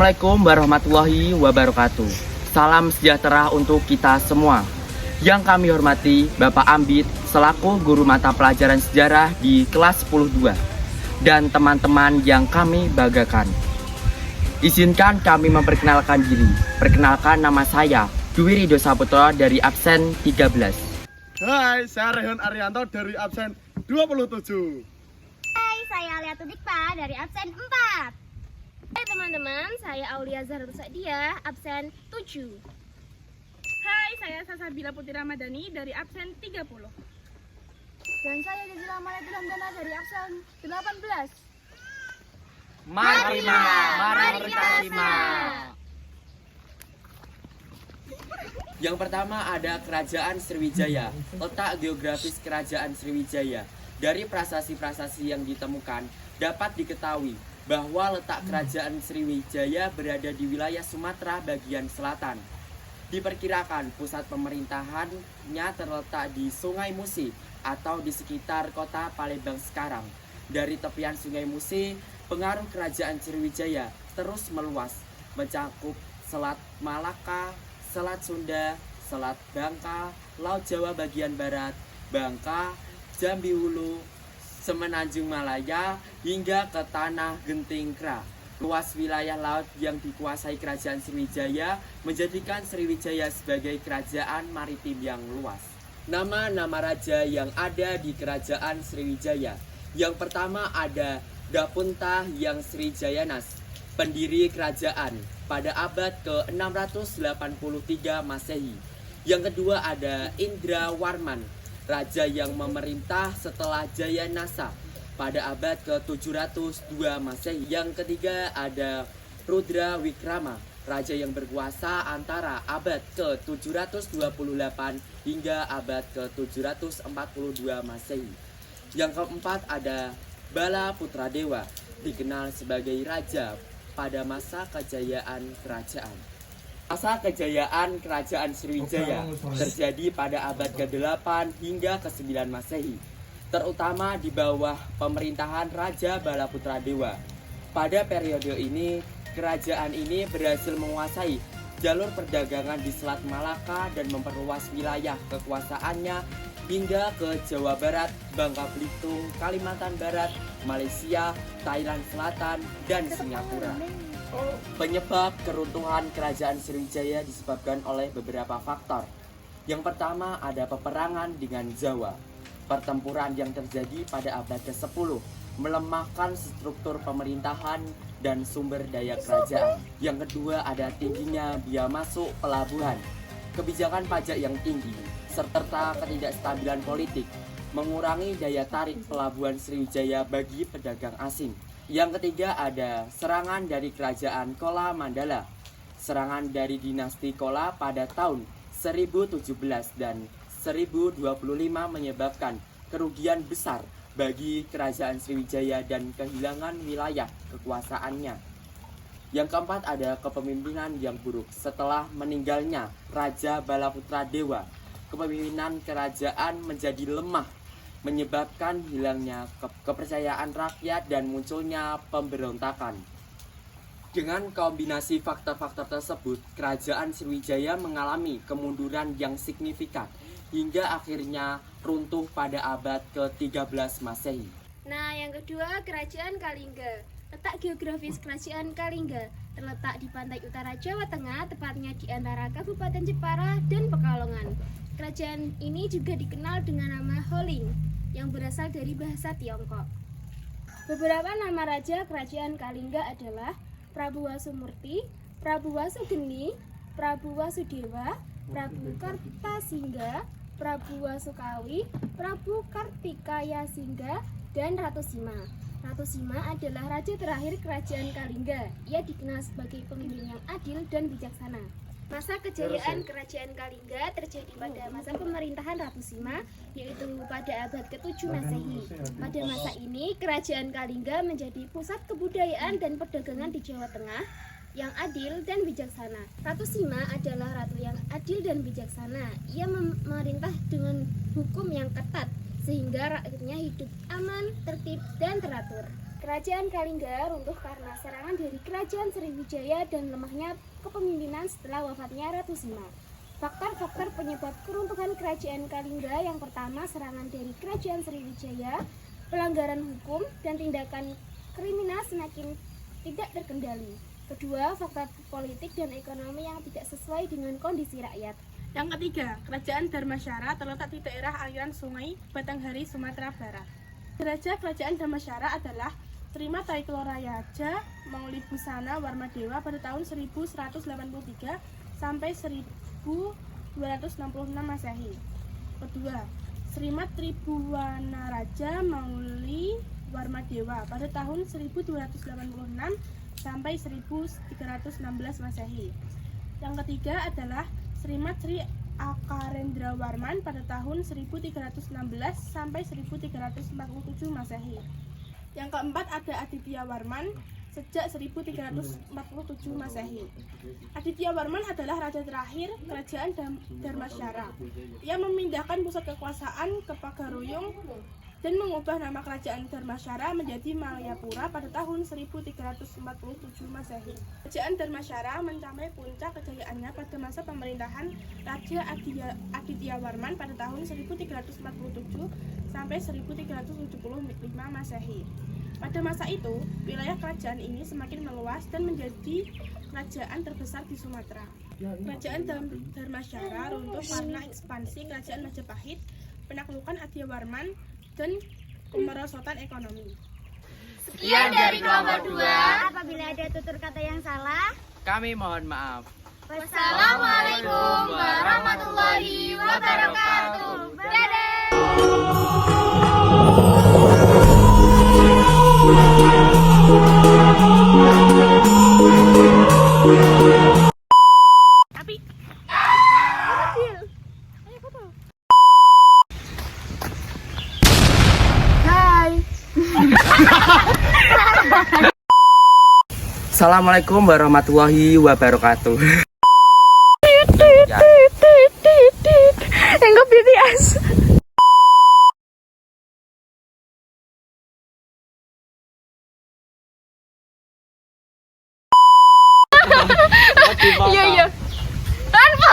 Assalamualaikum warahmatullahi wabarakatuh. Salam sejahtera untuk kita semua. Yang kami hormati Bapak Ambit selaku guru mata pelajaran sejarah di kelas 10-2 dan teman-teman yang kami banggakan. Izinkan kami memperkenalkan diri. Perkenalkan, nama saya Dwi Rido Saputra dari absen 13. Hai, saya Rehan Arianto dari absen 27. Hai, saya Alia Tudikpa dari absen 4. Hai teman-teman, saya Aulia Zahra Sadia, absen 7. Hai, saya Salsabila Putri Ramadhani dari absen 30. Dan saya Jazila Amalia Handana dari absen 18. Mari kita simak. Yang pertama ada Kerajaan Sriwijaya. Letak geografis Kerajaan Sriwijaya. Dari prasasti-prasasti yang ditemukan dapat diketahui bahwa letak Kerajaan Sriwijaya berada di wilayah Sumatera bagian selatan. Diperkirakan pusat pemerintahannya terletak di Sungai Musi atau di sekitar kota Palembang sekarang. Dari tepian Sungai Musi, pengaruh Kerajaan Sriwijaya terus meluas, mencakup Selat Malaka, Selat Sunda, Selat Bangka, Laut Jawa bagian barat, Bangka, Jambi Hulu, Semenanjung Malaya, hingga ke Tanah Gentingkra. Luas wilayah laut yang dikuasai Kerajaan Sriwijaya menjadikan Sriwijaya sebagai kerajaan maritim yang luas. Nama-nama raja yang ada di Kerajaan Sriwijaya. Yang pertama ada Dapunta Hyang Srijayanas, pendiri kerajaan pada abad ke-683 Masehi. Yang kedua ada Indrawarman, raja yang memerintah setelah Jayanasa pada abad ke-702 Masehi. Yang ketiga ada Rudra Wikrama, raja yang berkuasa antara abad ke-728 hingga abad ke-742 Masehi. Yang keempat ada Bala Putradewa, dikenal sebagai raja pada masa kejayaan kerajaan. Masa kejayaan Kerajaan Sriwijaya terjadi pada abad ke-8 hingga ke-9 Masehi, terutama di bawah pemerintahan Raja Bala Putradewa. Pada periode ini, kerajaan ini berhasil menguasai jalur perdagangan di Selat Malaka dan memperluas wilayah kekuasaannya hingga ke Jawa Barat, Bangka Belitung, Kalimantan Barat, Malaysia, Thailand Selatan, dan Singapura. Penyebab keruntuhan Kerajaan Sriwijaya disebabkan oleh beberapa faktor. Yang pertama ada peperangan dengan Jawa. Pertempuran yang terjadi pada abad ke-10 melemahkan struktur pemerintahan dan sumber daya kerajaan. Yang kedua ada tingginya biaya masuk pelabuhan. Kebijakan pajak yang tinggi serta ketidakstabilan politik mengurangi daya tarik pelabuhan Sriwijaya bagi pedagang asing. Yang ketiga ada serangan dari kerajaan Kola Mandala. Serangan dari dinasti Kola pada tahun 1017 dan 1025 menyebabkan kerugian besar bagi kerajaan Sriwijaya dan kehilangan wilayah kekuasaannya. Yang keempat ada kepemimpinan yang buruk. Setelah meninggalnya Raja Bala Putradewa, kepemimpinan kerajaan menjadi lemah, menyebabkan hilangnya kepercayaan rakyat dan munculnya pemberontakan. Dengan kombinasi faktor-faktor tersebut, Kerajaan Sriwijaya mengalami kemunduran yang signifikan hingga akhirnya runtuh pada abad ke-13 Masehi. Nah, yang kedua Kerajaan Kalingga. Letak geografis Kerajaan Kalingga terletak di pantai utara Jawa Tengah, tepatnya di antara Kabupaten Jepara dan Pekalongan. Kerajaan ini juga dikenal dengan nama Holing, yang berasal dari bahasa Tiongkok. Beberapa nama raja Kerajaan Kalingga adalah Prabu Wasumurti, Prabu Wasugeni, Prabu Wasudewa, Prabu Kartasingga, Prabu Wasukawi, Prabu Kartikaya Singga, dan Ratu Sima. Ratu Sima adalah raja terakhir Kerajaan Kalingga. Ia dikenal sebagai pemimpin yang adil dan bijaksana. Masa kejayaan Kerajaan Kalingga terjadi pada masa pemerintahan Ratu Sima, yaitu pada abad ke-7 Masehi. Pada masa ini, Kerajaan Kalingga menjadi pusat kebudayaan dan perdagangan di Jawa Tengah yang adil dan bijaksana. Ratu Sima adalah ratu yang adil dan bijaksana. Ia memerintah dengan hukum yang ketat, sehingga rakyatnya hidup aman, tertib, dan teratur. Kerajaan Kalingga runtuh karena serangan dari Kerajaan Sriwijaya dan lemahnya kepemimpinan setelah wafatnya Ratu Sima. Faktor-faktor penyebab keruntuhan Kerajaan Kalingga yang pertama serangan dari Kerajaan Sriwijaya, pelanggaran hukum dan tindakan kriminal semakin tidak terkendali. Kedua, faktor politik dan ekonomi yang tidak sesuai dengan kondisi rakyat. Yang ketiga, Kerajaan Dharmasyara terletak di daerah aliran Sungai Batanghari, Sumatera Barat. Raja Kerajaan Dharmasyara adalah Trima Taikloraraja Maulibusana Warmadewa pada tahun 1183 sampai 1266 Masehi. Kedua, Srimat Tribhuwanaraja Mauli Warmadewa pada tahun 1286 sampai 1316 Masehi. Yang ketiga adalah Srimat Sri Akarendra-Warman pada tahun 1316 sampai 1347 Masehi. Yang keempat ada Aditya Warman sejak 1347 Masehi. Aditya Warman adalah raja terakhir Kerajaan Dharmasyara. Ia memindahkan pusat kekuasaan ke Pagaruyung dan mengubah nama Kerajaan Dharmasyara menjadi Malayapura pada tahun 1347 Masehi. Kerajaan Dharmasyara mencapai puncak kejayaannya pada masa pemerintahan Raja Aditya Warman pada tahun 1347 sampai 1375 Masehi. Pada masa itu, wilayah kerajaan ini semakin meluas dan menjadi kerajaan terbesar di Sumatera. Kerajaan Dharmasyara runtuh karena ekspansi Kerajaan Majapahit, penaklukan Aditya Warman, dan kemerosotan ekonomi. Sekian dari kelompok 2. Apabila ada tutur kata yang salah, Kami mohon maaf. wassalamualaikum warahmatullahi wabarakatuh. Dadah. Tapi Assalamualaikum warahmatullahi wabarakatuh. Ya. Enggak BTS. Iya. Tanpa